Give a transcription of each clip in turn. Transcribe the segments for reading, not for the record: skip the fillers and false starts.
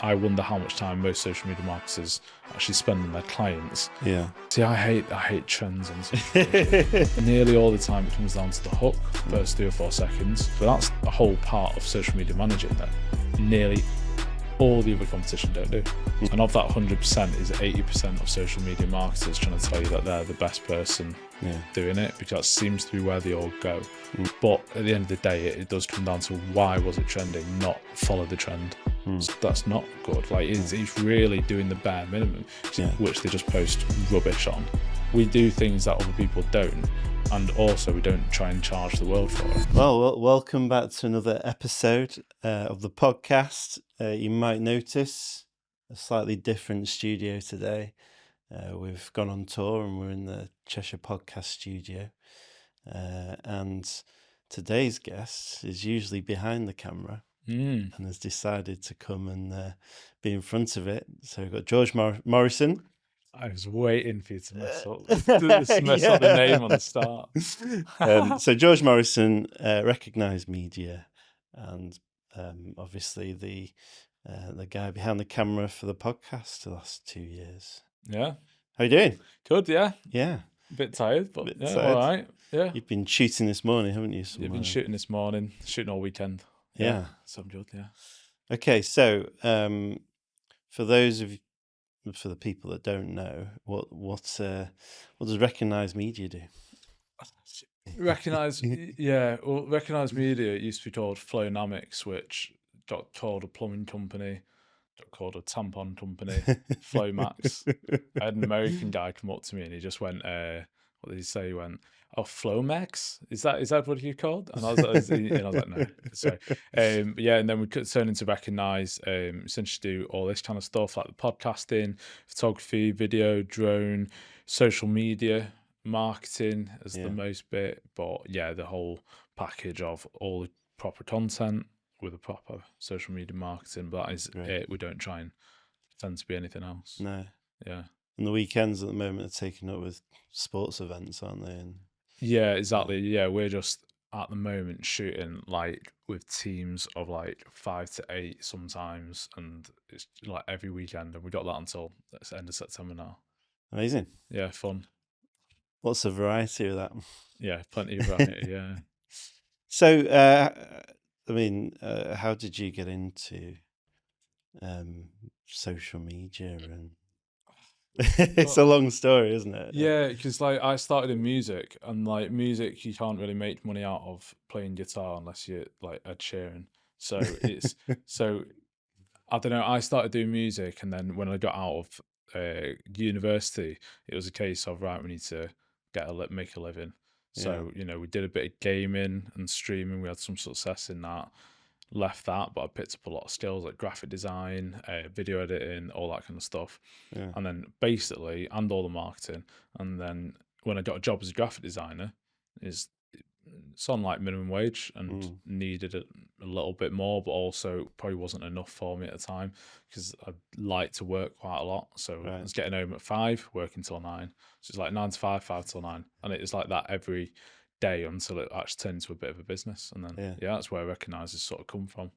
I wonder how much time most social media marketers actually spend on their clients. Yeah. See, I hate trends and stuff. Nearly all the time it comes down to the hook, first 3 or 4 seconds. But that's the whole part of social media managing that nearly all the other competition don't do. And of that 100% is 80% of social media marketers trying to tell you that they're the best person doing it, because that seems to be where they all go. But at the end of the day, it does come down to why was it trending, not follow the trend. So that's not good. Like it's really doing the bare minimum, which they just post rubbish on. We do things that other people don't, and also we don't try and charge the world for it. Well, welcome back to another episode of the podcast. You might notice a slightly different studio today. We've gone on tour and we're in the Cheshire Podcast Studio. And today's guest is usually behind the camera and has decided to come and be in front of it. So we've got George Morrison. I was waiting for you to mess up the name on the start. So George Morrison, recognised media, and obviously the guy behind the camera for the podcast the last 2 years. Yeah. How you doing? Good, yeah. Yeah. A bit tired, but tired. All right. Yeah. You've been shooting this morning, haven't you? You've been shooting this morning, shooting all weekend. Yeah. So I'm good, yeah. Okay, so for the people that don't know, what does recognised media do? Recognised media, it used to be called Flownamix, which got called a plumbing company, got called a tampon company, Flownamix. I had an American guy come up to me and he just went, what did he say? He went, "Oh, Flownamix? Is that what you called?" And I was like, no. So, and then we could turn into Recognise, essentially do all this kind of stuff like the podcasting, photography, video, drone, social media, marketing as the most bit. But yeah, the whole package of all the proper content with a proper social media marketing. But that is it. We don't try and pretend to be anything else. No. Yeah. And the weekends at the moment are taken up with sports events, aren't they? And yeah, exactly. Yeah, we're just at the moment shooting like with teams of like 5 to 8 sometimes, and it's like every weekend, and we got that until the end of September now. Amazing. Yeah, fun. Lots of variety of that. Yeah, plenty of variety. Yeah. So, how did you get into social media? And it's a long story, isn't it? Yeah, because like I started in music, and like music, you can't really make money out of playing guitar unless you're like Ed Sheeran. So it's I don't know. I started doing music, and then when I got out of university, it was a case of right, we need to make a living. So we did a bit of gaming and streaming. We had some success in that. Left that, but I picked up a lot of skills like graphic design, video editing, all that kind of stuff. And then basically, and all the marketing. And then when I got a job as a graphic designer, it's on like minimum wage and needed a little bit more, but also probably wasn't enough for me at the time because I like to work quite a lot. So I was getting home at 5, working till 9. So it's like 9 to 5, 5 till 9. And it was like that every day until it actually turned into a bit of a business. And then that's where I recognise it's sort of come from.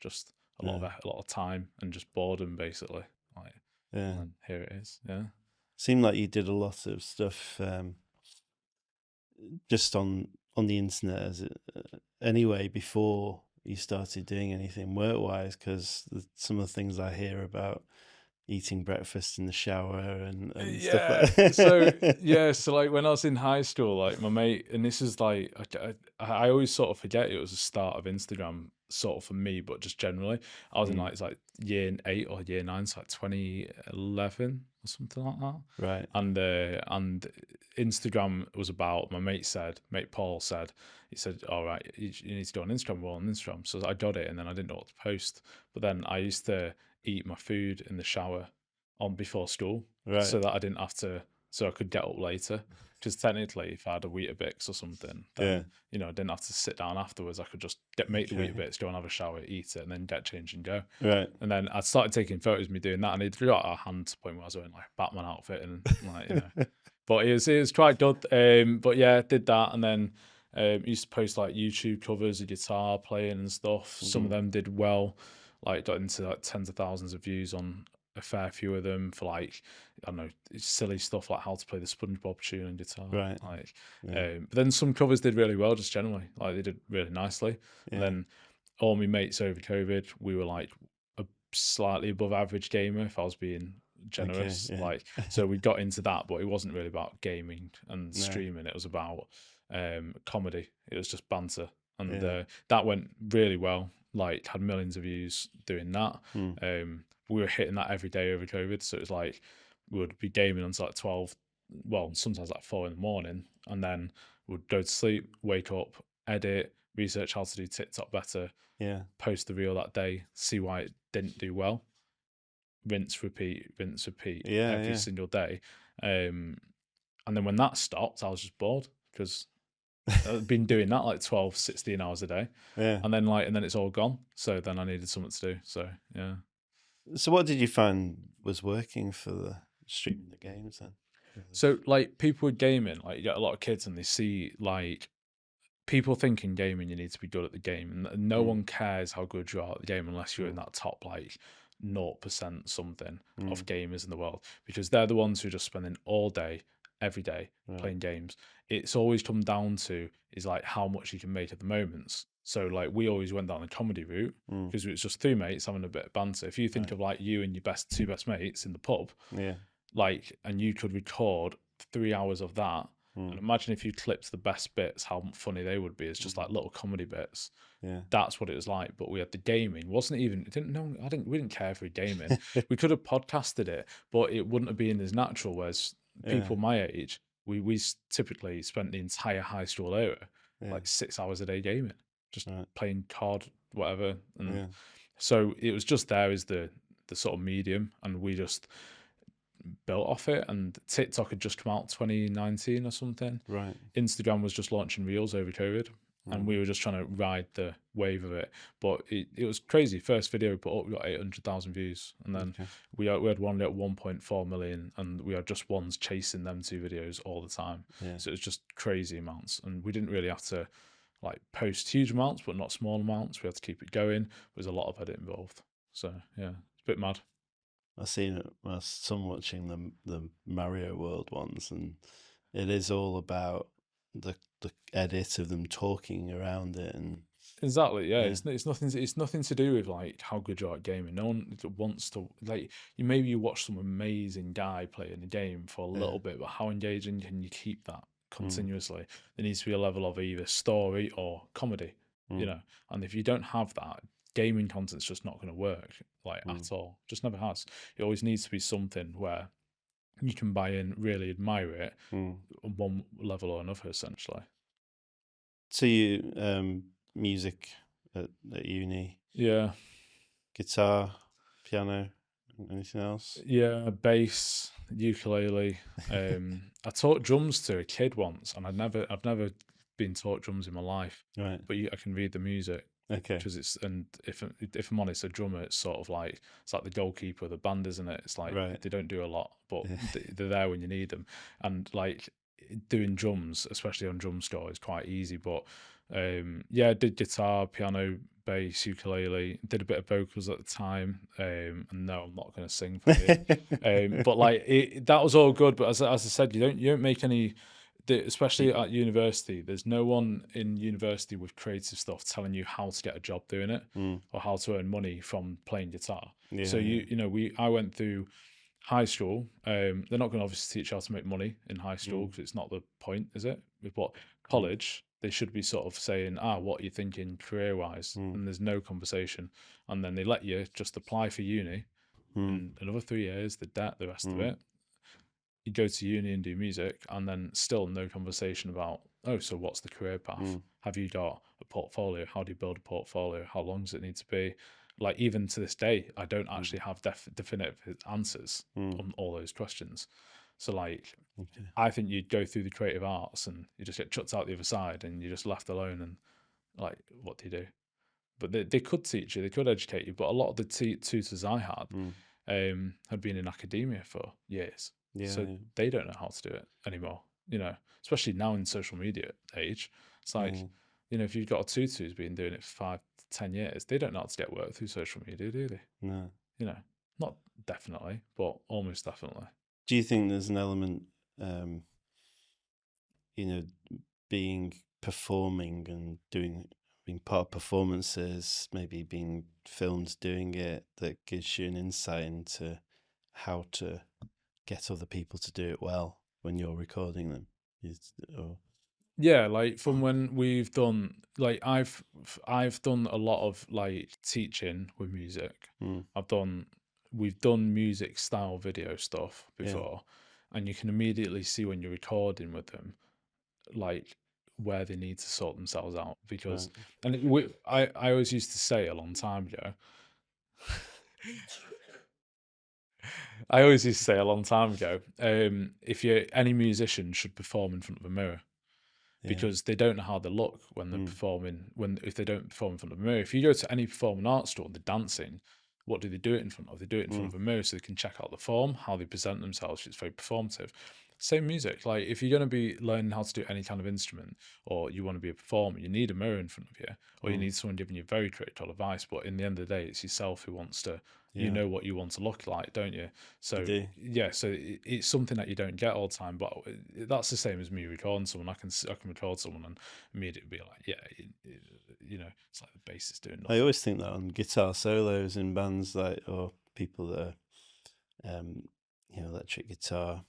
Just a lot of time and just boredom basically. Like, and here it is. Yeah. Seemed like you did a lot of stuff just on the internet anyway before you started doing anything work-wise, because some of the things I hear about eating breakfast in the shower and stuff like that. So like when I was in high school, like my mate, and this is like I always sort of forget it was the start of Instagram sort of for me, but just generally I was in it's like year 8 or year 9, so like 2011 or something like that, right? And Instagram was about, my mate Paul said, he said, all right, you need to do an Instagram. Well, on Instagram, so I got it, and then I didn't know what to post, but then I used to eat my food in the shower before school, so that I didn't have to, so I could get up later. Because technically, if I had a Weetabix or something, then I didn't have to sit down afterwards. I could just make the Weetabix, go and have a shower, eat it, and then get changed and go. Right. And then I started taking photos of me doing that, and it got a hand to the point where I was wearing like a Batman outfit and like But it was quite good. But yeah, did that, and then used to post like YouTube covers of guitar playing and stuff. Some of them did well. like got into like tens of thousands of views on a fair few of them for like, I don't know, silly stuff like how to play the SpongeBob tune on guitar. Right. Like, Yeah. but then some covers did really well, just generally, like they did really nicely. And Yeah. then all my mates over COVID, we were like a slightly above average gamer, if I was being generous. yeah. Like, so we got into that, but it wasn't really about gaming and No. streaming. It was about comedy. It was just banter, and Yeah. that went really well. Like, had millions of views doing that. We were hitting that every day over COVID, so it was like we would be gaming until like 12, well, sometimes like 4 in the morning, and then we'd go to sleep, wake up, edit, research how to do TikTok better, Yeah. post the reel that day, see why it didn't do well, rinse, repeat Yeah. every Yeah. single day. And then when that stopped, I was just bored because I've been doing that like 12, 16 hours a day. Yeah. And then it's all gone. So then I needed something to do. So yeah. So what did you find was working for the streaming the games then? So like people with gaming, like you get a lot of kids and they see like people think in gaming you need to be good at the game, and no one cares how good you are at the game unless you're in that top like 0% something of gamers in the world, because they're the ones who are just spending all day, every day playing games. It's always come down to is like how much you can make at the moments. So like we always went down the comedy route because it was just three mates having a bit of banter. If you think of like you and your two best mates in the pub, Yeah. like, and you could record 3 hours of that. And imagine if you clipped the best bits, how funny they would be. It's just like little comedy bits. Yeah. That's what it was like. But we had the gaming. Wasn't even. It didn't know. We didn't care for gaming. We could have podcasted it, but it wouldn't have been as natural. Whereas people my age, we typically spent the entire high school era like 6 hours a day gaming, just playing COD, whatever. And so it was just there as the sort of medium, and we just built off it. And TikTok had just come out 2019 or something. Right. Instagram was just launching Reels over COVID, and we were just trying to ride the wave of it. But it was crazy. First video we put up, we got 800,000 views, and then we had one at 1.4 million, and we had just ones chasing them two videos all the time. So it was just crazy amounts, and we didn't really have to like post huge amounts, but not small amounts. We had to keep it going. There's a lot of edit involved. So yeah, it's a bit mad. I've seen it. My son watching the Mario World ones, and it is all about the edit of them talking around it, and exactly, yeah. It's nothing to do with like how good you are at gaming. No one wants to like maybe you watch some amazing guy playing a game for a little bit, but how engaging can you keep that continuously? There needs to be a level of either story or comedy, you know. And if you don't have that, gaming content's just not going to work like at all. Just never has. It always needs to be something where you can buy in, really admire it on one level or another, essentially. So you music at uni? Yeah. Guitar, piano, anything else? Yeah, bass, ukulele. I taught drums to a kid once, and I've never been taught drums in my life. Right. But I can read the music. Okay. Because if I'm honest, a drummer, it's sort of like it's like the goalkeeper of the band, isn't it? It's like they don't do a lot, but they're there when you need them. And like doing drums, especially on drum score, is quite easy. But I did guitar, piano, bass, ukulele. Did a bit of vocals at the time. And no, I'm not going to sing for you. But like that was all good. But as I said, you don't make any. Especially at university, there's no one in university with creative stuff telling you how to get a job doing it or how to earn money from playing guitar. So I went through high school. They're not going to obviously teach you how to make money in high school because it's not the point, is it? But college, they should be sort of saying, what are you thinking career wise? And there's no conversation. And then they let you just apply for uni in another 3 years, the debt, the rest of it. You go to uni and do music, and then still no conversation about, so what's the career path? Have you got a portfolio? How do you build a portfolio? How long does it need to be? Like, even to this day, I don't actually have definitive answers on all those questions. So like, I think you'd go through the creative arts and you just get chucked out the other side and you're just left alone, and like, what do you do? But they could teach you, they could educate you, but a lot of the tutors I had been in academia for years. They don't know how to do it anymore, especially now in social media age. It's like, if you've got a tutor who's been doing it for for 10 years, they don't know how to get work through social media, do they? No. You know, not definitely, but almost definitely. Do you think there's an element, performing and being part of performances, maybe being filmed doing it, that gives you an insight into how to get other people to do it well when you're recording them? Yeah, like from when we've done, like I've done a lot of like teaching with music. We've done music style video stuff before, and you can immediately see when you're recording with them, like where they need to sort themselves out. Because, I always used to say a long time ago, if any musician should perform in front of a mirror. Because they don't know how they look when they're performing. If they don't perform in front of a mirror, if you go to any performing arts store and they're dancing, what do they do it in front of? They do it in front of a mirror so they can check out the form, how they present themselves. It's very performative. Same music. Like if you're going to be learning how to do any kind of instrument, or you want to be a performer, you need a mirror in front of you, or you need someone giving you very critical advice. But in the end of the day, it's yourself who wants to. You know what you want to look like, don't you? So yeah, so it's something that you don't get all the time. But that's the same as me recording someone. I can record someone and immediately be like, yeah, it's like the bass is doing nothing. I always think that on guitar solos in bands, like, or people that are, electric guitar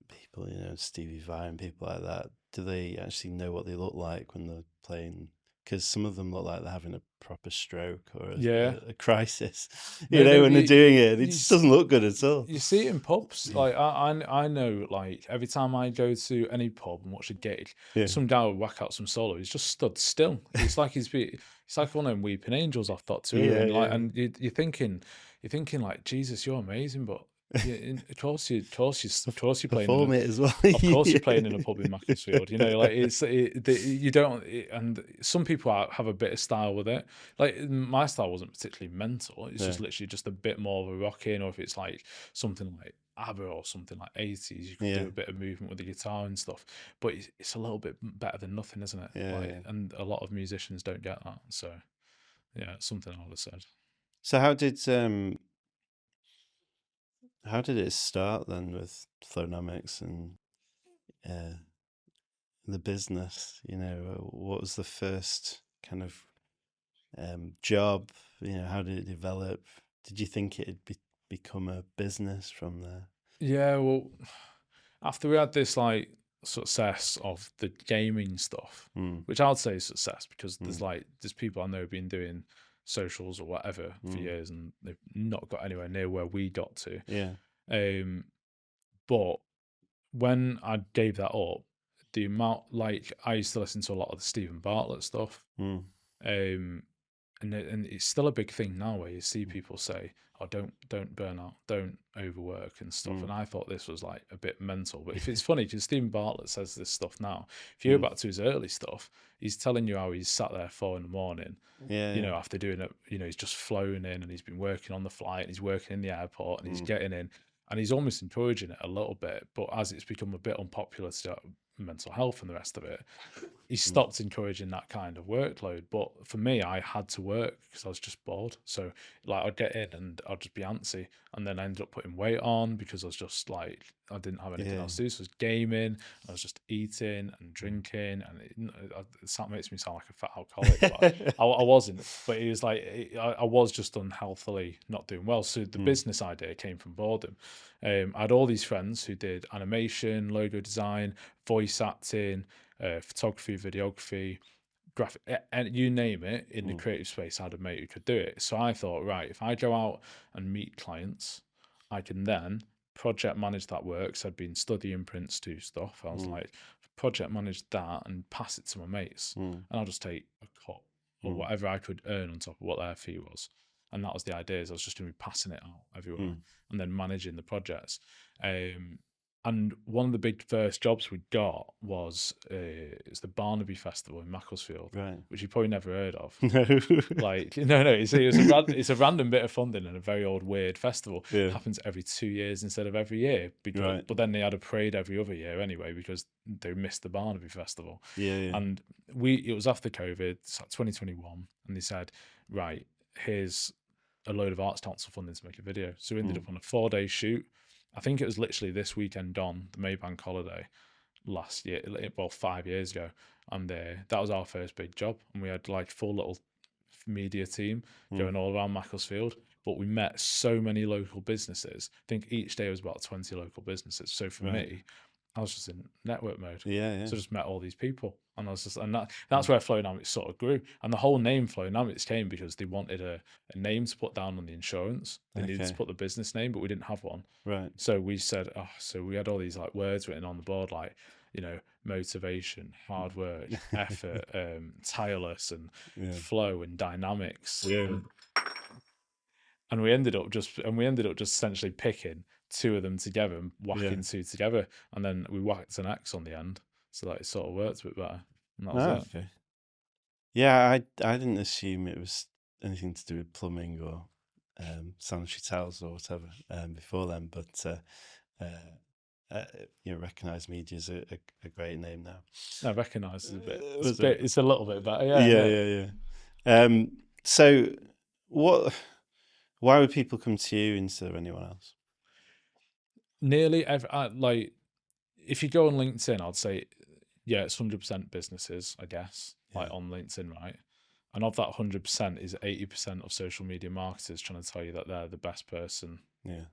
people, Stevie Vai and people like that, do they actually know what they look like when they're playing? Because some of them look like they're having a proper stroke or a crisis, when they're doing it. It just doesn't look good at all. You see it in pubs. Like I know, like every time I go to any pub and watch a gig, some guy will whack out some solo. He's just stood still. It's like it's like one of them weeping angels I've thought too. And you're thinking like, Jesus, you're amazing, but of course you're playing. Perform it as well. Of course, you're playing in a pub in Macclesfield. Like you don't. And some people have a bit of style with it. Like my style wasn't particularly mental. It's just literally just a bit more of a rocking, or if it's like something like ABBA or something like 80s, you can do a bit of movement with the guitar and stuff. But it's a little bit better than nothing, isn't it? And a lot of musicians don't get that. So yeah, it's something I would have said. So how did it start then with Flownamix and the business? What was the first kind of job? How did it develop? Did you think it'd become a business from there? Yeah, well, after we had this like success of the gaming stuff, which I would say is success, because there's people I know have been doing socials or whatever for years and they've not got anywhere near where we got to. But when I gave that up, the amount, like, I used to listen to a lot of the Stephen Bartlett stuff, and it's still a big thing now where you see people say, "Oh, don't burn out, don't overwork and stuff." And I thought this was like a bit mental. But if it's funny, because Stephen Bartlett says this stuff now, if you go back to his early stuff, he's telling you how he's sat there 4 a.m, after doing it, he's just flown in and he's been working on the flight and he's working in the airport and he's getting in and he's almost encouraging it a little bit. But as it's become a bit unpopular to mental health and the rest of it, he stopped encouraging that kind of workload. But for me, I had to work because I was just bored. So like I'd get in and I'd just be antsy, and then I ended up putting weight on because I was just like, I didn't have anything else to do. So I was gaming, I was just eating and drinking, and it makes me sound like a fat alcoholic, but I wasn't. But it was like I was just unhealthily not doing well. So the business idea came from boredom. I had all these friends who did animation, logo design, voice acting, photography, videography, graphic, and you name it, in the creative space. I had a mate who could do it. So I thought, right, if I go out and meet clients, I can then project manage that work. So I'd been studying Prince 2 stuff. I was like, project manage that and pass it to my mates, and I'll just take a cut or whatever I could earn on top of what their fee was. And that was the idea. Is I was just going to be passing it out everywhere and then managing the projects. And one of the big first jobs we got was it's the Barnaby Festival in Macclesfield, Right. which you probably never heard of. No. Like, no, it's a random bit of funding and a very old weird festival. Yeah. Happens every 2 years instead of every year. Right. But then they had a parade every other year anyway because they missed the Barnaby Festival. Yeah. And it was after COVID, it's like 2021, and they said, right, here's a load of Arts Council funding to make a video. So we ended up on a 4-day shoot. I think it was literally this weekend on the May Bank holiday last year, well, 5 years ago. And that was our first big job. And we had like full little media team going all around Macclesfield. But we met so many local businesses. I think each day was about 20 local businesses. So for me, I was just in network mode. Yeah. So I just met all these people. And I was just, and that's where Flownamix sort of grew. And the whole name Flownamix came because they wanted a name to put down on the insurance. They needed to put the business name, but we didn't have one. Right. So we said, so we had all these like words written on the board, like, motivation, hard work, effort, tireless, and flow and dynamics. Yeah. And we ended up just essentially picking 2 of them together and whacking 2 together, and then we whacked an X on the end, so that it sort of worked a bit better. And that was it. Okay. Yeah, I didn't assume it was anything to do with plumbing or sanitary towels or whatever before then, but Recognized Media is a great name now. I recognise it's a bit. It's a little bit better. Yeah. So, why would people come to you instead of anyone else? Nearly every, if you go on LinkedIn, I'd say, it's 100% businesses, I guess, like on LinkedIn, right? And of that 100% is 80% of social media marketers trying to tell you that they're the best person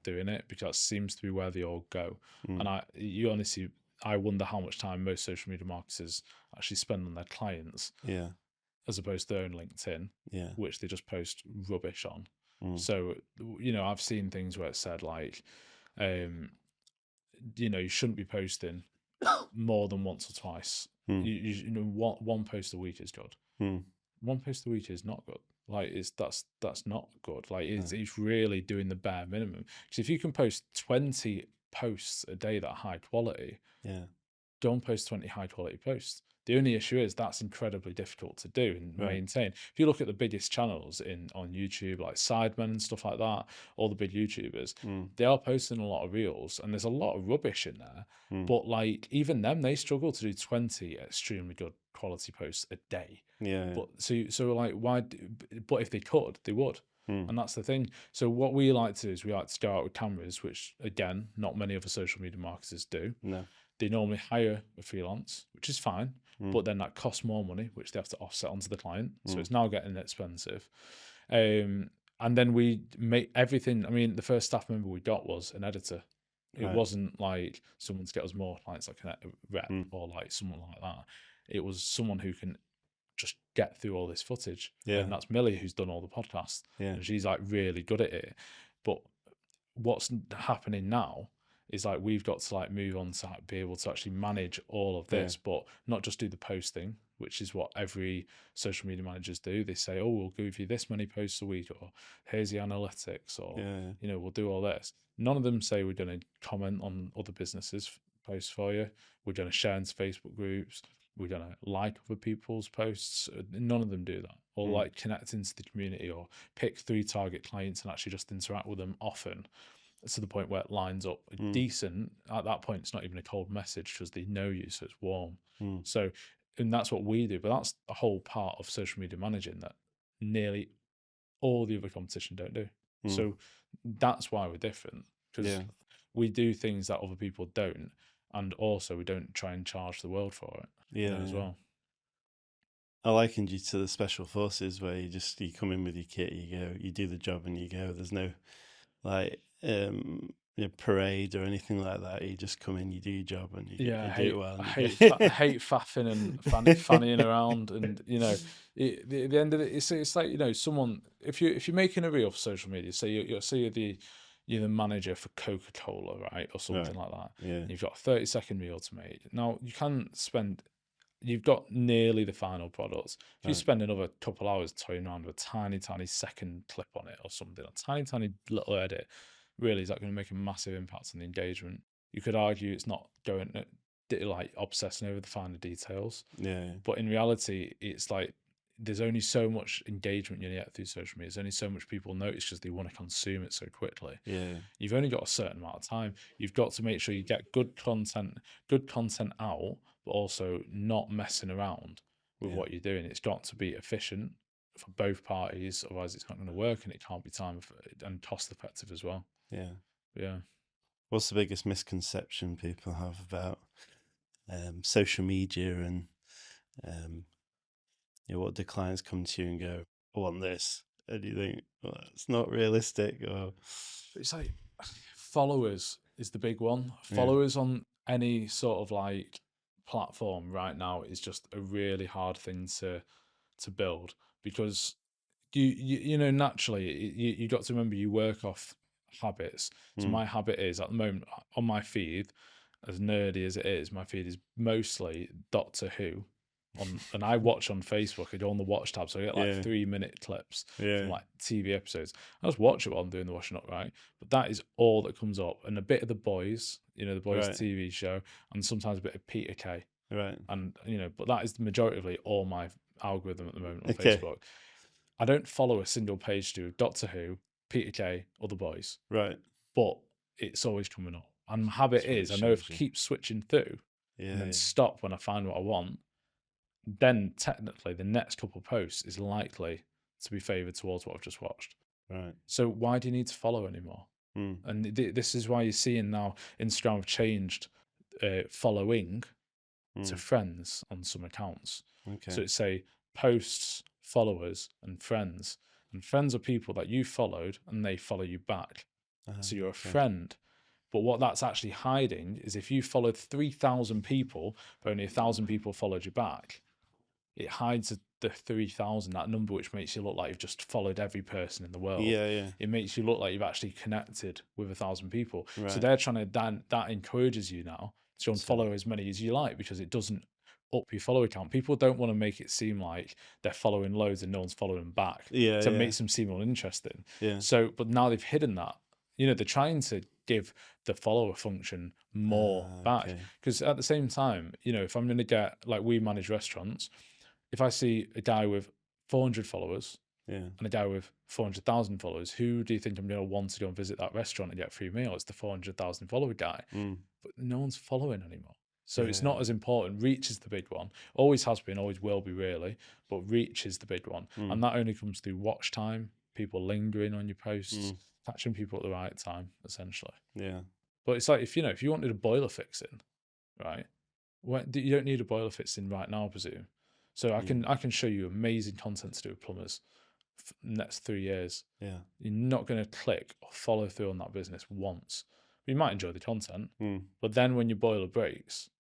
doing it, because that seems to be where they all go. And I wonder how much time most social media marketers actually spend on their clients, as opposed to their own LinkedIn, which they just post rubbish on. So, I've seen things where it said like, you shouldn't be posting more than once or twice. One post a week is good. One post a week is not good. Like, that's not good. Like, it's really doing the bare minimum. Because if you can post 20 posts a day that are high quality, don't post 20 high quality posts. The only issue is that's incredibly difficult to do and maintain. If you look at the biggest channels on YouTube, like Sidemen and stuff like that, all the big YouTubers, they are posting a lot of reels, and there's a lot of rubbish in there. But like, even them, they struggle to do 20 extremely good quality posts a day. But so like, why? But if they could, they would. And that's the thing. So what we like to do is we like to go out with cameras, which again, not many other social media marketers do. No. They normally hire a freelance, which is fine, but then that costs more money, which they have to offset onto the client. So it's now getting expensive. And then we make everything. I mean, the first staff member we got was an editor. It wasn't like someone to get us more clients, like a rep or like someone like that. It was someone who can just get through all this footage. And that's Millie, who's done all the podcasts. And she's like really good at it. But what's happening now is like, we've got to like move on to be able to actually manage all of this, but not just do the posting, which is what every social media managers do. They say, oh, we'll give you this many posts a week, or here's the analytics, or we'll do all this. None of them say we're going to comment on other businesses' posts for you. We're going to share into Facebook groups. We're going to like other people's posts. None of them do that. Or like connect into the community, or pick 3 target clients and actually just interact with them often, to the point where it lines up decent. At that point, it's not even a cold message because they know you, so it's warm. So, and that's what we do. But that's a whole part of social media managing that nearly all the other competition don't do. So that's why we're different, because we do things that other people don't, and also we don't try and charge the world for it. As well. I likened you to the special forces, where you come in with your kit, you do the job, and you go. There's no like parade or anything like that. You just come in, you do your job, and you do it well. I hate faffing and fannying around, and at the end of it, it's like, someone, if you're making a reel for social media, say you're the manager for Coca-Cola, right, or something like that. And you've got a 30-second reel to make. Now you've got nearly the final product. If you spend another couple hours toying around with a tiny, tiny second clip on it or something, a tiny, tiny little edit, really, is that going to make a massive impact on the engagement? You could argue it's not going like obsessing over the finer details, Yeah. but in reality, it's like there's only so much engagement you get through social media. There's only so much people notice because they want to consume it so quickly. Yeah. You've only got a certain amount of time. You've got to make sure you get good content out, but also not messing around with Yeah. what you're doing. It's got to be efficient for both parties, otherwise it's not going to work, and it can't be time and cost effective as well. Yeah. Yeah. What's the biggest misconception people have about social media and what do clients come to you and go, I want this, and you think, well, it's not realistic, or It's like followers is the big one. Yeah. Followers on any sort of like platform right now is just a really hard thing to build, because you know, naturally you got to remember you work off habits. So my habit is, at the moment on my feed, as nerdy as it is, my feed is mostly Doctor Who and I watch on Facebook. I go on the watch tab, so I get like Yeah. 3-minute clips Yeah. from like TV episodes. I just watch it while I'm doing the washing up, right? But that is all that comes up, and a bit of the Boys, you know, the Boys Right. TV show, and sometimes a bit of Peter Kay. Right. And you know, but that is the majority all my algorithm at the moment on Okay. Facebook. I don't follow a single page to Doctor Who, Peter Kay, or the Boys, Right. but it's always coming up. And my habit That's what is, it I know if shows I you. keep switching through Yeah. and then Yeah. stop when I find what I want, then technically the next couple of posts is likely to be favoured towards what I've just watched. Right. So why do you need to follow anymore? And this is why you're seeing now Instagram have changed following to friends on some accounts. Okay. So it's say posts, followers, and friends. And friends are people that you followed and they follow you back. So you're a Okay. friend. But what that's actually hiding is if you followed 3,000 people, but only 1,000 people followed you back, it hides the 3,000, that number, which makes you look like you've just followed every person in the world. Yeah. Yeah. It makes you look like you've actually connected with 1,000 people. So Right. they're trying to, that encourages you now to unfollow as many as you like, because it doesn't up your follower count. People don't want to make it seem like they're following loads and no one's following them back. Yeah. So it Yeah. makes them seem uninteresting. Yeah. So, but now they've hidden that. You know, they're trying to give the follower function more back. Okay. Because at the same time, you know, if I'm going to get, like, we manage restaurants, if I see a guy with 400 followers Yeah. and a guy with 400,000 followers, who do you think I'm going to want to go and visit that restaurant and get a free meal? It's the 400,000 follower guy. But no one's following anymore. So it's not as important. Reach is the big one. Always has been, always will be, really. But reach is the big one. And that only comes through watch time, people lingering on your posts, catching people at the right time, essentially. Yeah. But it's like, if you wanted a boiler fixing, right? You don't need a boiler fixing right now, I presume. So I can show you amazing content to do with plumbers for the next 3 years. Yeah. You're not going to click or follow through on that business once. You might enjoy the content, but then when your boiler breaks,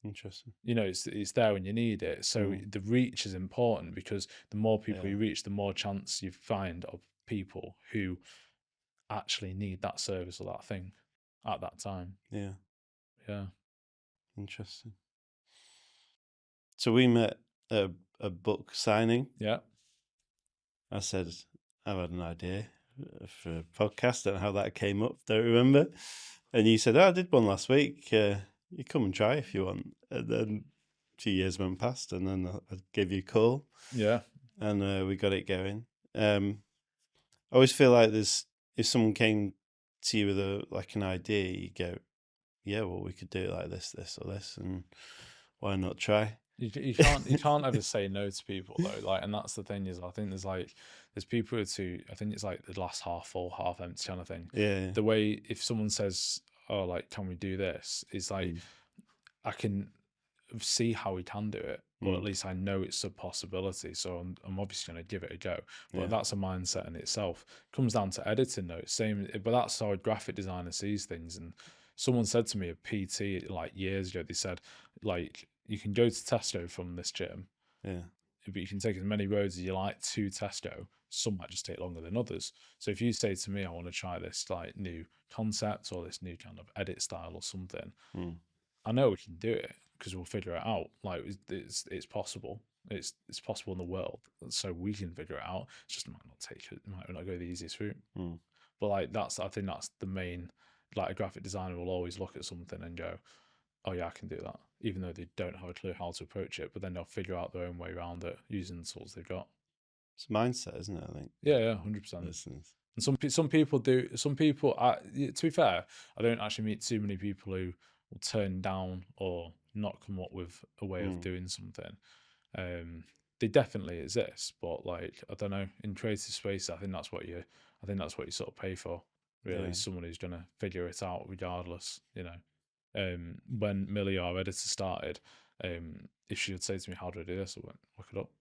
Interesting. you know, it's there when you need it. So the reach is important, because the more people you reach, the more chance you find of people who actually need that service or that thing at that time. Yeah. Yeah. Interesting. So we met at a book signing. Yeah. I said, I've had an idea for a podcast. Don't know how that came up. Don't remember. And you said, I did one last week. You come and try if you want. And then 2 years went past, and then I gave you a call. Yeah. And we got it going. I always feel like if someone came to you with an idea, you go, yeah, well, we could do it like this, this, or this, and why not try? You can't ever say no to people, though. Like, and that's the thing, is I think there's people who I think it's like the glass half full, half empty kind of thing. Yeah. The way, if someone says, oh, like, can we do this? It's like, I can see how we can do it, or at least I know it's a possibility. So I'm obviously going to give it a go. But that's a mindset in itself. It comes down to editing, though. Same, but that's how a graphic designer sees things. And someone said to me, a PT, like years ago, they said, like, you can go to Tesco from this gym, Yeah. but you can take as many roads as you like to Tesco. Some might just take longer than others. So if you say to me, I want to try this like new concept or this new kind of edit style or something, I know we can do it, because we'll figure it out. Like, it's possible. It's possible in the world, so we can figure it out. It's just, it might not go the easiest route. But like, I think that's the main like a graphic designer will always look at something and go, oh yeah, I can do that, even though they don't have a clue how to approach it, but then they'll figure out their own way around it using the tools they've got. It's mindset, isn't it? I think. Yeah, 100%. Listeners. And some people do. Some people, to be fair, I don't actually meet too many people who will turn down or not come up with a way of doing something. They definitely exist, but like I don't know, in creative space, I think that's what you sort of pay for. Really, someone who's gonna figure it out regardless. You know, when Millie, our editor, started, if she would say to me, "How do I do this?" I went, "Look it up."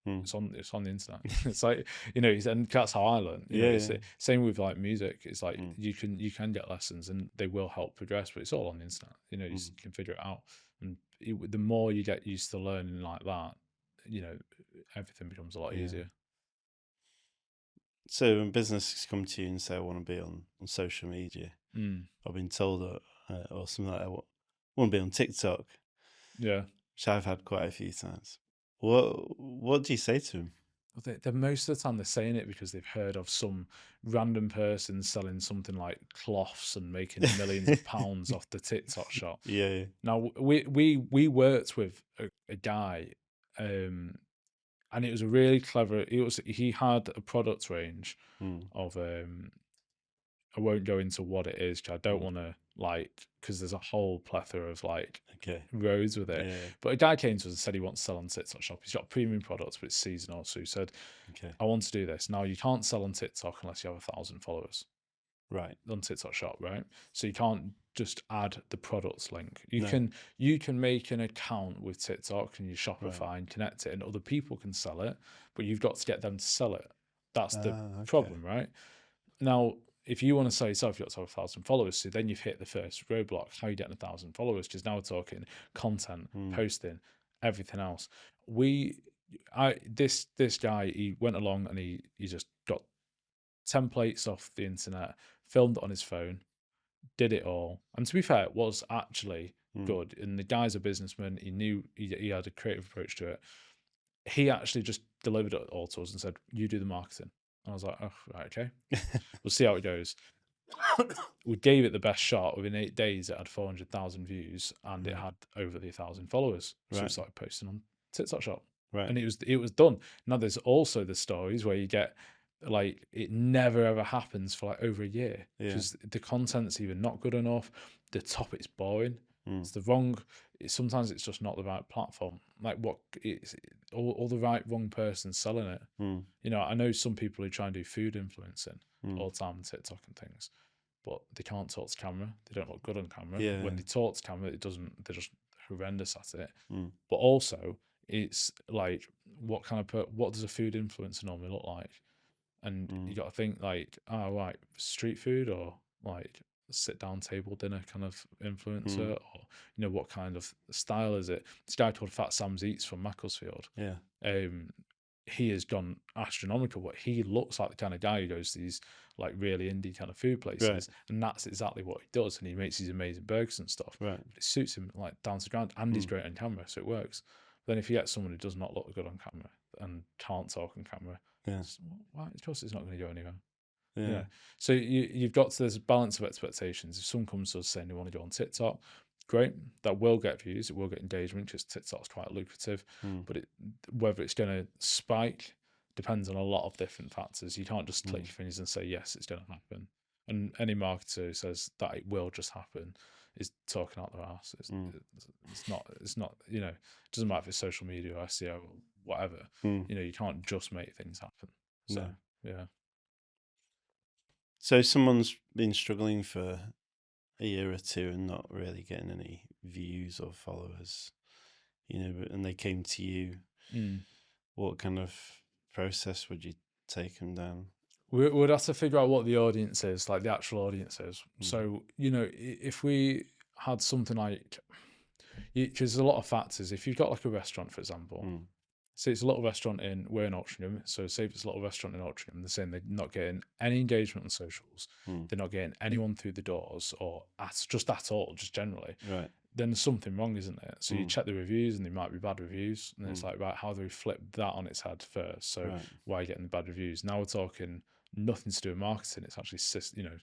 It's on the internet. It's like, you know, and that's how I learn. You know, it's same with like music. It's like you can get lessons and they will help progress, but it's all on the internet. You know, you can figure it out. And the more you get used to learning like that, you know, everything becomes a lot easier. So when businesses come to you and say, I want to be on social media, I've been told that, or something like that, I want to be on TikTok. Yeah. Which I've had quite a few times. What do you say to them? They most of the time they're saying it because they've heard of some random person selling something like cloths and making millions of pounds off the TikTok shop. Yeah. Now we worked with a guy, and it was a really clever. He had a product range of I won't go into what it is. 'Cause I don't want to because there's a whole plethora of roads with it. Yeah. But a guy came to us and said he wants to sell on TikTok shop. He's got premium products, but it's seasonal. So he said, I want to do this. Now you can't sell on TikTok unless you have 1,000 followers. Right. On TikTok shop, right? So you can't just add the products link. You can make an account with TikTok and your Shopify and connect it, and other people can sell it, but you've got to get them to sell it. That's the problem, right? Now, if you want to sell yourself, you've got to have 1,000 followers. So then you've hit the first roadblock. How are you getting 1,000 followers? Because now we're talking content, posting, everything else. This guy, he went along and he just got templates off the internet, filmed it on his phone, did it all. And to be fair, it was actually good. And the guy's a businessman. He knew he had a creative approach to it. He actually just delivered it all to us and said, you do the marketing. I was like, oh, right, okay. We'll see how it goes. We gave it the best shot. Within 8 days, it had 400,000 views and it had over 1,000 followers. So we started posting on TikTok shop. Right. And it was done. Now there's also the stories where you get it never ever happens for over a year because the content's either not good enough, the topic's boring, it's the wrong. Sometimes it's just not the right platform. It's all the wrong person selling it. You know, I know some people who try and do food influencing all the time on TikTok and things, but they can't talk to camera. They don't look good on camera. When they talk to camera, they're just horrendous at it. But also, it's like what does a food influencer normally look like? And you got to think street food or sit down table dinner kind of influencer, or you know, what kind of style is it? This guy called Fat Sam's Eats from Macclesfield. He has gone astronomical, but he looks like the kind of guy who goes to these really indie kind of food places, and that's exactly what he does. And he makes these amazing burgers and stuff. But it suits him down to the ground, and he's great on camera, so it works. But then if you get someone who does not look good on camera and can't talk on camera, of course it's not going to go anywhere. Yeah. So you've got this balance of expectations. If someone comes to us saying they want to go on TikTok, great, that will get views, it will get engagement because TikTok's quite lucrative. But whether it's going to spike depends on a lot of different factors. You can't just click your fingers and say yes, it's going to happen. And any marketer who says that it will just happen is talking out their ass. It's not. You know, it doesn't matter if it's social media or SEO or whatever. You know, you can't just make things happen. So yeah. So someone's been struggling for a year or two and not really getting any views or followers, you know, and they came to you. What kind of process would you take them down? We'd have to figure out what the audience is, the actual audience is. So, you know, if we had something because there's a lot of factors. If you've got a restaurant, for example, say it's a little restaurant we're in Altrincham, so say if it's a little restaurant in Altrincham, they're saying they're not getting any engagement on socials, they're not getting anyone through the doors or at all, just generally. Right. Then there's something wrong, isn't it? So you check the reviews and they might be bad reviews. And it's right, how do we flip that on its head first? So why are you getting the bad reviews? Now we're talking nothing to do with marketing. It's actually, you know,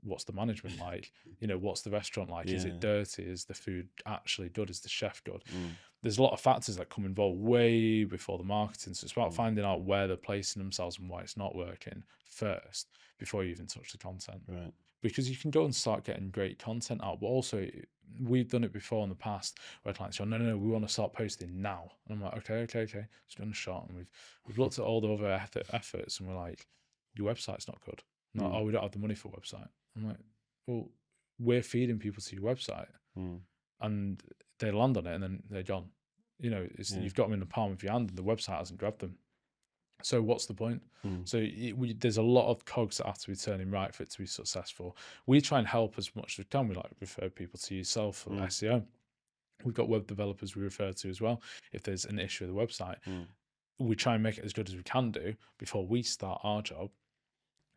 What's the management like? What's the restaurant like? Is Yeah. it dirty? Is the food actually good? Is the chef good? Mm. There's a lot of factors that come involved way before the marketing. So it's about Mm. finding out where they're placing themselves and why it's not working first before you even touch the content. Right. Because you can go and start getting great content out, but also we've done it before in the past where clients go, no, we want to start posting now. And I'm like, okay. It's done a shot, and we've looked at all the other efforts, and we're like, your website's not good. Not, oh, we don't have the money for a website. I'm like, well, we're feeding people to your website, and they land on it, and then they're gone. You've got them in the palm of your hand, and the website hasn't grabbed them. So what's the point? So there's a lot of cogs that have to be turning right for it to be successful. We try and help as much as we can. We like refer people to yourself for SEO. We've got web developers we refer to as well. If there's an issue with the website, we try and make it as good as we can do before we start our job.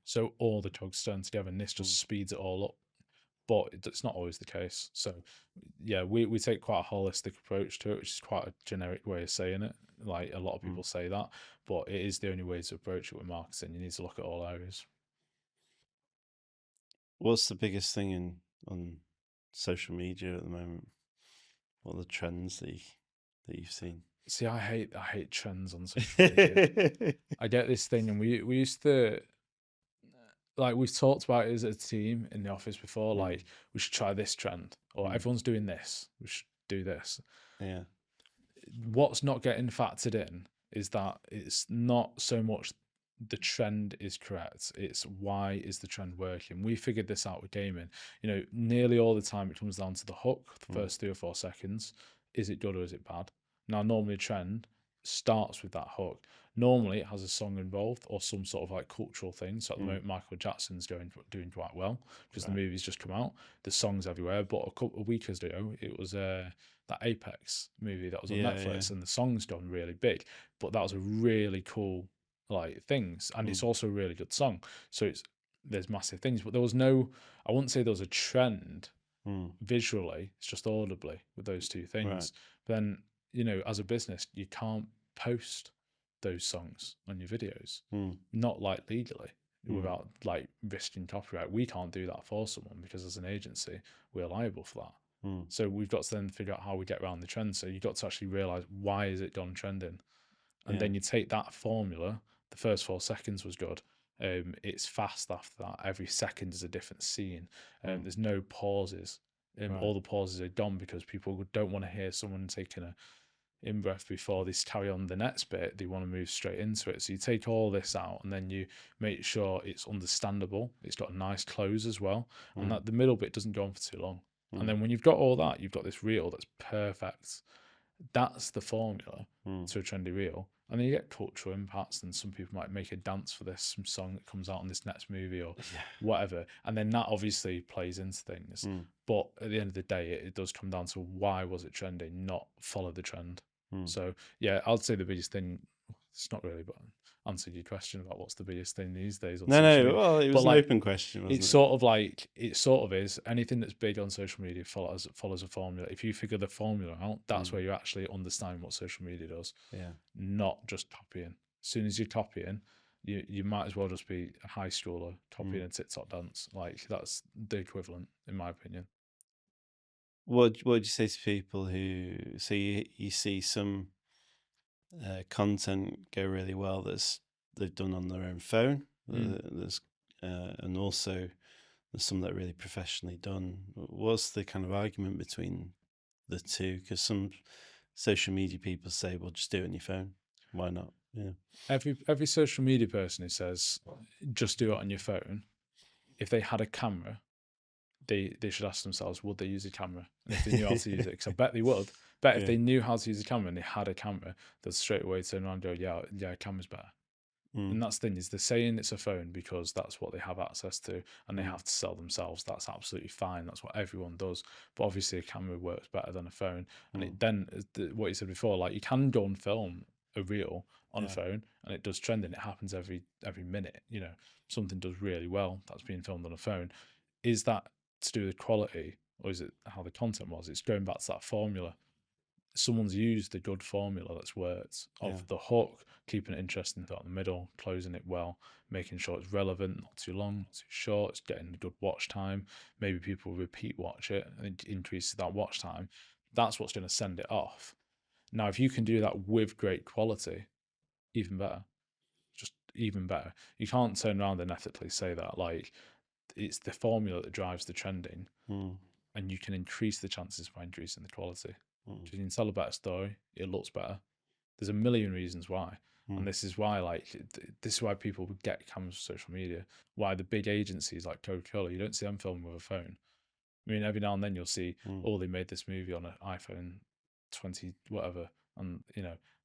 So all the cogs turn together, and this just speeds it all up. But it's not always the case. So yeah, we take quite a holistic approach to it, which is quite a generic way of saying it. Like a lot of people say that, but it is the only way to approach it with marketing. You need to look at all areas. What's the biggest thing on social media at the moment? What are the trends that you've seen? See, I hate trends on social media. I get this thing, and we used to, like, we've talked about it as a team in the office before. Like, we should try this trend, or everyone's doing this, we should do this. Yeah. What's not getting factored in is that it's not so much the trend is correct, it's why is the trend working. We figured this out with gaming. Nearly all the time it comes down to the hook, the first 3 or 4 seconds. Is it good or is it bad? Now, normally a trend starts with that hook. Normally it has a song involved or some sort of like cultural thing. So at the moment Michael Jackson's doing quite well because the movie's just come out. The songs everywhere. But a couple of weeks ago it was that Apex movie that was on Netflix, and the song's gone really big. But that was a really cool like things, and it's also a really good song. So there's massive things, but there was no, I wouldn't say there was a trend visually. It's just audibly with those two things. Then as a business, you can't post those songs on your videos, not like legally, without like risking copyright. We can't do that for someone because as an agency we're liable for that. So we've got to then figure out how we get around the trend. So you've got to actually realize, why is it gone trending? And then you take that formula. The first 4 seconds was good. It's fast after that. Every second is a different scene. There's no pauses. All the pauses are gone because people don't want to hear someone taking a in-breath before they carry on the next bit. They want to move straight into it. So you take all this out, and then you make sure it's understandable. It's got a nice close as well, and that the middle bit doesn't go on for too long. And then when you've got all that, you've got this reel that's perfect. That's the formula to a trendy reel. And then you get cultural impacts, and some people might make a dance for this, some song that comes out on this next movie or whatever. And then that obviously plays into things. But at the end of the day, it does come down to, why was it trending, not follow the trend. So yeah, I'd say the biggest thing, it's not really, but answered your question about what's the biggest thing these days on social media. Well, it was an open question, wasn't it? It sort of is. Anything that's big on social media follows a formula. If you figure the formula out, that's where you actually understand what social media does. Not just copying. As soon as you're copying, you might as well just be a high schooler copying a TikTok dance. Like, that's the equivalent, in my opinion. What would you say to people who, so you see some content go really well that's they've done on their own phone, there's and also there's some that are really professionally done. What's the kind of argument between the two? Because some social media people say, well, just do it on your phone. Why not? Every social media person who says just do it on your phone, if they had a camera, they should ask themselves, would they use a camera? And if they knew how to use it, because I bet they would. But if they knew how to use a camera and they had a camera, they'd straight away turn around and go, yeah, a camera's better. And that's the thing, is they're saying it's a phone because that's what they have access to, and they have to sell themselves. That's absolutely fine. That's what everyone does. But obviously a camera works better than a phone. And it then, what you said before, like, you can go and film a reel on a phone and it does trend, and it happens every minute. Something does really well that's being filmed on a phone. Is that to do with quality, or is it how the content was? It's going back to that formula. someone's used the good formula that's worked of the hook, keeping it interesting throughout the middle, closing it well, making sure it's relevant, not too long, not too short, it's getting a good watch time. Maybe people repeat watch it and it increases that watch time. That's what's going to send it off. Now, if you can do that with great quality, even better. Just even better. You can't turn around and ethically say that. Like, it's the formula that drives the trending, and you can increase the chances by increasing the quality. If you can tell a better story, it looks better. There's a million reasons why. And this is why, like, this is why people get cameras for social media. Why the big agencies like Coca-Cola, you don't see them filming with a phone. I mean, every now and then you'll see, oh, they made this movie on an iPhone 20, whatever, and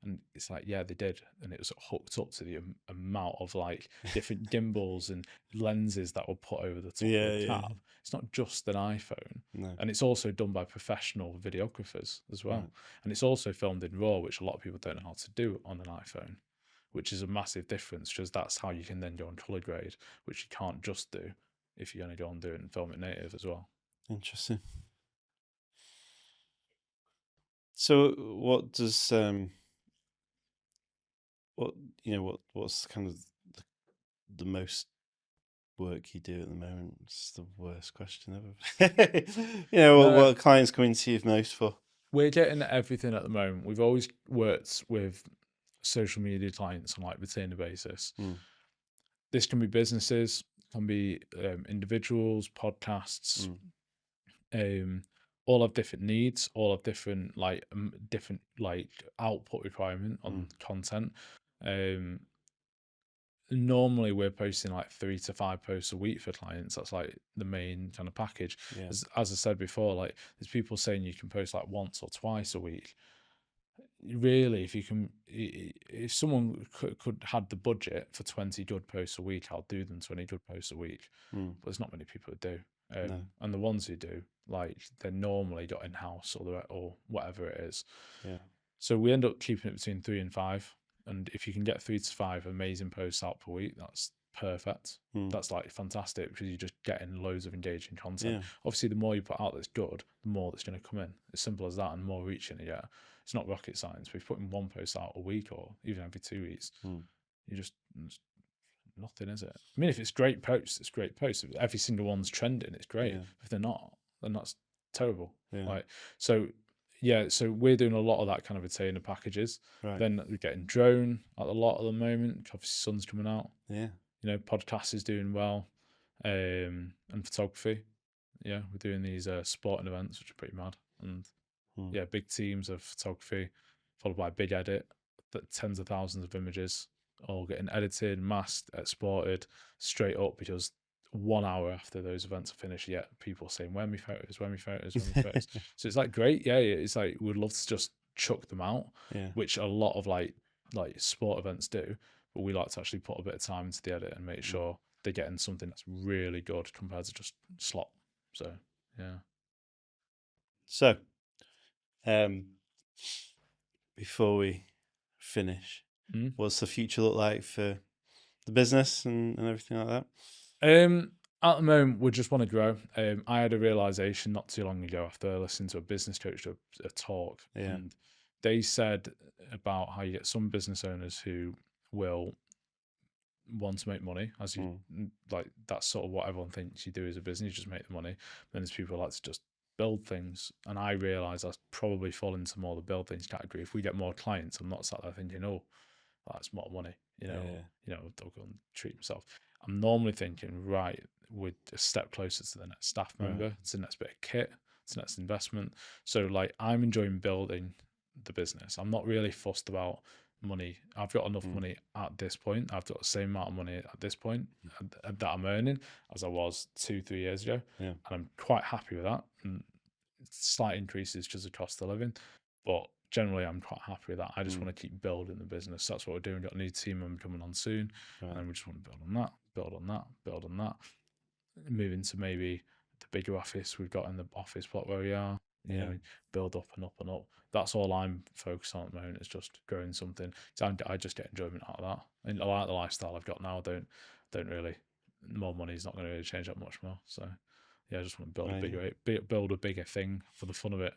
and it's like, yeah, they did, and it was hooked up to the amount of like different gimbals and lenses that were put over the top of the cap. It's not just an iPhone, and it's also done by professional videographers as well, and it's also filmed in RAW, which a lot of people don't know how to do on an iPhone, which is a massive difference, because that's how you can then go on color grade, which you can't just do if you're going to go and do it and film it native as well. Interesting. So what does what's kind of the most work you do at the moment? It's the worst question ever. What clients coming to you most for? We're getting everything at the moment. We've always worked with social media clients on like retainer basis. This can be businesses, can be individuals, podcasts, all have different needs, all have different output requirement on content. Normally we're posting like 3 to 5 posts a week for clients. That's like the main kind of package. As I said before, like there's people saying you can post like once or twice a week. Really, if someone could had the budget for 20 good posts a week, I'll do them 20 good posts a week. But there's not many people that do. And the ones who do, like, they're normally got in house or whatever it is. So we end up keeping it between 3 and 5. And if you can get 3 to 5 amazing posts out per week, that's perfect. That's like fantastic, because you're just getting loads of engaging content. Obviously, the more you put out that's good, the more that's going to come in. As simple as that, and more reach in it. Yeah, it's not rocket science. But if you're putting one post out a week or even every 2 weeks, you just nothing, is it? I mean, if it's great posts, it's great posts. If every single one's trending, it's great. If they're not, then that's terrible. So we're doing a lot of that kind of retainer packages. Then we're getting drone a lot at the moment. Obviously, sun's coming out. Podcast is doing well, and photography. We're doing these sporting events, which are pretty mad, and big teams of photography, followed by a big edit, that tens of thousands of images, all getting edited, masked, exported straight up, because 1 hour after those events are finished, people are saying, where are my photos, where are my photos, where are my photos? So it's like great. It's like we'd love to just chuck them out, which a lot of like sport events do, but we like to actually put a bit of time into the edit and make sure they're getting something that's really good compared to just slop. So So before we finish, what's the future look like for the business and everything like that? At the moment, we just want to grow. I had a realization not too long ago after listening to a business coach a talk, and they said about how you get some business owners who will want to make money, as you like, that's sort of what everyone thinks you do as a business, you just make the money. Then there's people who like to just build things, and I realize I probably fall into more the build things category. If we get more clients, I'm not sat there thinking, oh, that's more money, they'll go and treat themselves. I'm normally thinking, right, we're a step closer to the next staff member, to the next bit of kit, to the next investment. So like, I'm enjoying building the business. I'm not really fussed about money. I've got enough money at this point. I've got the same amount of money at this point that I'm earning as I was 2-3 years ago, and I'm quite happy with that. And slight increases because of cost of living, but generally I'm quite happy with that. I just want to keep building the business. That's what we're doing. We've got a new team member coming on soon, and then we just want to build on that, build on that, build on that, move into maybe the bigger office we've got in the office block where we are, build up and up and up. That's all I'm focused on at the moment, is just growing something. So I just get enjoyment out of that, and I like the lifestyle I've got now. I don't really, more money is not going to really change that much more. So I just want to build build a bigger thing for the fun of it.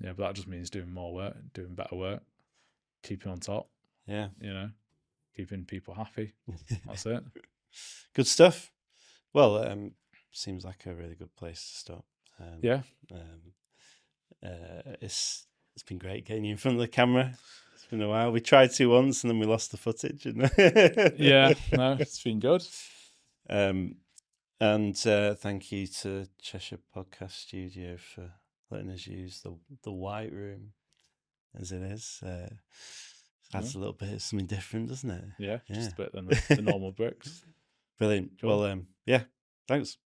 Yeah, but that just means doing more work, doing better work, keeping on top. Yeah. Keeping people happy. That's it. Good stuff. Well, seems like a really good place to stop. Yeah. It's been great getting you in front of the camera. It's been a while. We tried to once and then we lost the footage. Yeah, no, it's been good. And thank you to Cheshire Podcast Studio for letting us use the white room as it is. Adds a little bit of something different, doesn't it? Yeah, just a bit than the normal bricks. Brilliant. Cool. Well, yeah, thanks.